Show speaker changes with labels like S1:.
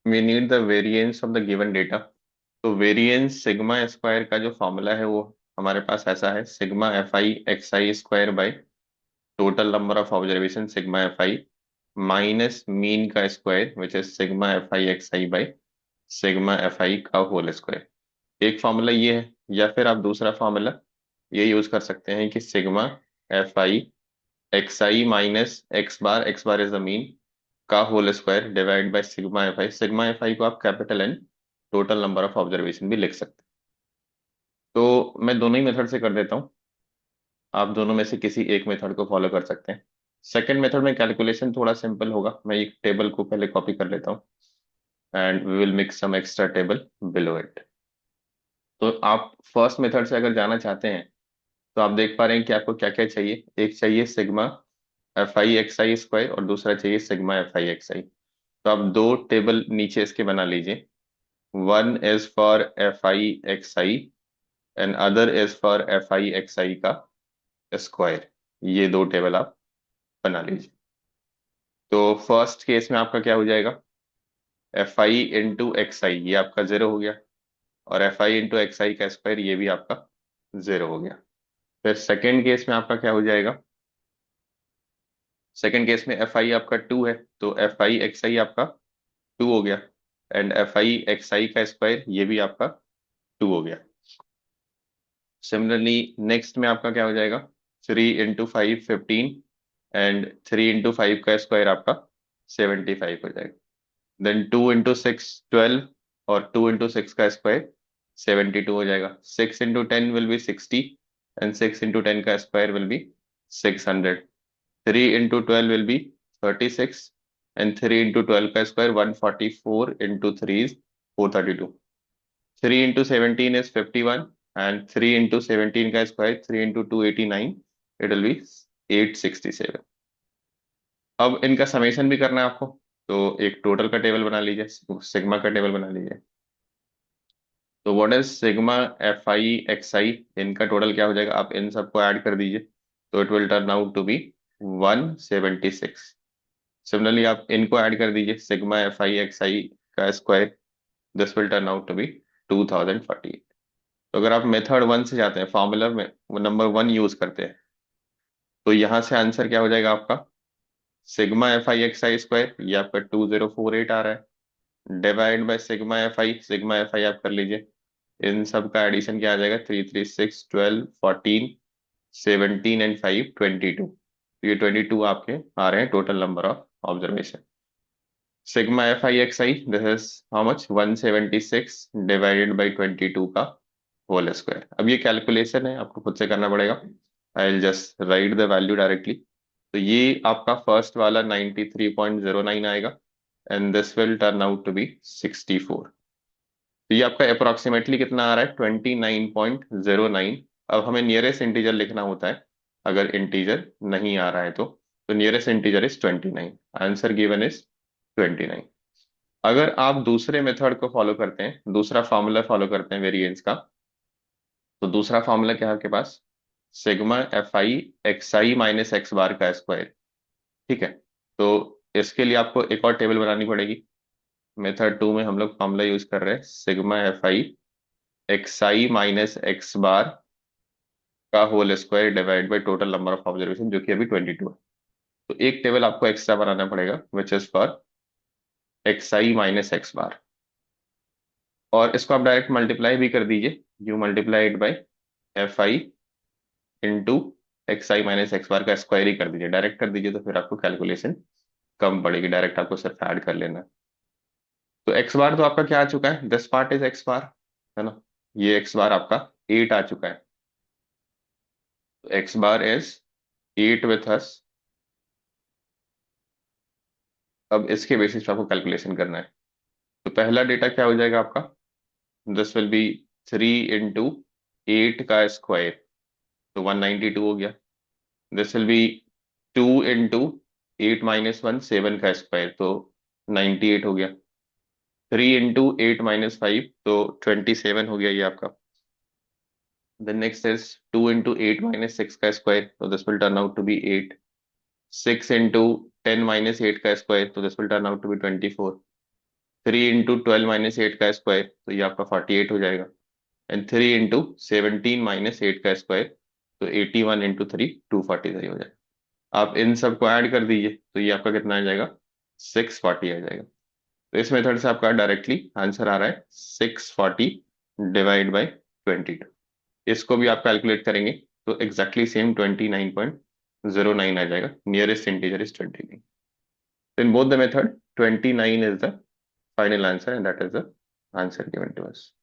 S1: We need the variance of the given data. तो variance sigma square का जो formula है वो हमारे पास ऐसा है, sigma F I X I square by total number of observation sigma F I minus mean का square which is sigma F I X I by sigma F I का होल स्क्वायर। एक formula ये है, या फिर आप दूसरा formula ये यूज कर सकते हैं कि sigma F I X I minus X bar is the mean का whole square divide by sigma F I. Sigma F I को आप capital N total number of observation भी लिख सकते हैं। तो मैं दोनों ही मेथड से कर देता हूँ, आप दोनों में से किसी एक मेथड को फॉलो कर सकते हैं। सेकेंड मेथड में कैलकुलेशन थोड़ा सिंपल होगा, मैं एक टेबल को पहले कॉपी कर लेता हूँ and we will make some extra table below it. तो आप फर्स्ट मेथड से अगर जाना चाहते हैं तो आप देख पा रहे हैं कि आपको क्या क्या चाहिए। एक चाहिए sigma F I X I square और दूसरा चाहिए sigma F I X I. तो आप दो टेबल नीचे इसके बना लीजिए। One is for F I X I and other is for F I X I का स्क्वायर। ये दो टेबल आप बना लीजिए। तो फर्स्ट केस में आपका क्या हो जाएगा, एफ आई इंटू एक्स आई ये आपका जीरो हो गया, और F I into X I का स्क्वायर ये भी आपका जीरो हो गया। फिर सेकेंड केस में आपका क्या हो जाएगा, सेकेंड केस में एफ आई आपका टू है, तो एफ आई एक्स आई आपका टू हो गया, and F I X I का स्क्वायर ये भी आपका टू हो गया। सिमिलरली नेक्स्ट में आपका क्या हो जाएगा, three into five 15 and three into five का स्क्वायर आपका 75 हो जाएगा। देन टू इंटू सिक्स 12 और टू इंटू सिक्स का स्क्वायर 72 हो जाएगा। Six into ten will be 60 and six into ten का square will be 600। Three into twelve will be 36 and three into twelve का square 144 into three is 432। Three into seventeen is 51 and three into seventeen का square three into two 89, it will be 867। अब इनका summation भी करना है आपको, तो एक टोटल का टेबल बना लीजिए, सिग्मा का टेबल बना लीजिए। तो what is sigma F I X I, इनका टोटल क्या हो जाएगा, आप इन सबको ऐड कर दीजिए तो it will turn out to be 176। Similarly आप इनको ऐड कर दीजिए, sigma F I X I का square, this will turn out to be 2040। तो अगर आप मेथड वन से जाते हैं, फॉर्मूला में नंबर वन यूज करते हैं, तो यहां से आंसर क्या हो जाएगा आपका, sigma F I X I square ये आपका 2048 आ रहा है, डिवाइड बाय सिग्मा एफ आई आप कर लीजिए। इन सब का एडिशन क्या आ जाएगा, 3 3 6 12 14 17 एंड 5 22। तो ये 22 आपके आ रहे हैं total number of observation. Sigma F I X I this is how much, 176 divided by 22 का होल स्क्वायर। अब ये कैलकुलेशन है, आपको खुद से करना पड़ेगा। I will just write the value directly. तो ये आपका फर्स्ट वाला 93.09 आएगा and this will turn out to be 64। तो ये आपका अप्रोक्सीमेटली कितना आ रहा है, 29.09। अब हमें नियरेस्ट इंटीजर लिखना होता है, अगर इंटीजर नहीं आ रहा है तो nearest integer is 29, answer given is 29। अगर आप दूसरे मेथड को फॉलो करते हैं, दूसरा फॉर्मूला फॉलो करते हैं वेरिएंस का, तो दूसरा फॉर्मूला क्या है आपके पास, sigma F I X I minus X bar का स्क्वायर। ठीक है, तो इसके लिए आपको एक और टेबल बनानी पड़ेगी। मेथड टू में हम लोग फॉर्मूला यूज कर रहे हैं, sigma F I X I minus X bar का whole square divide by total number of observation, जो कि अभी 22 है। तो एक टेबल आपको एक्स्ट्रा बनाना पड़ेगा which is for X I minus X bar, और इसको आप डायरेक्ट मल्टीप्लाई भी कर दीजिए, you multiply it by F I into X I minus X bar का स्क्वायर ही कर दीजिए, डायरेक्ट कर दीजिए, तो फिर आपको कैलकुलेशन कम पड़ेगी, डायरेक्ट आपको सिर्फ ऐड कर लेना है। तो एक्स बार तो आपका क्या आ चुका है, दिस पार्ट इज एक्स बार, है ना, ये एक्स बार आपका 8 आ चुका है। तो x bar is 8 with us. अब इसके बेसिस पे आपको कैलकुलेशन करना है। तो पहला डेटा क्या हो जाएगा आपका, दिस विल बी 3 इंटू 8 का स्क्वायर, तो 192 हो गया। This will be 2 into 8 minus 1 7 का स्क्वायर, तो 98 हो गया। 3 इंटू 8 माइनस 5, तो 27 हो गया ये आपका। Then next is 2 into 8 minus 6 का स्क्वायर, तो this will turn out to be 8। 6 into 10 minus 8 का स्क्वायर, तो this will turn out to be 24। 3 into 12 - 8 का स्क्वायर, तो ये आपका 48 हो जाएगा। एंड 3 into 17 - 8 का स्क्वायर, तो 81 into 3 243 हो जाएगा। आप इन सबको ऐड कर दीजिए, तो ये आपका कितना आ जाएगा, 640 आ जाएगा। तो इस मेथड से आपका डायरेक्टली आंसर आ रहा है 640 ÷ 22। इसको भी आप कैलकुलेट करेंगे तो एग्जैक्टली सेम 29.09 आ जाएगा। Nearest integer is 29। In both the method 29 is the final answer, and that is the answer given to us.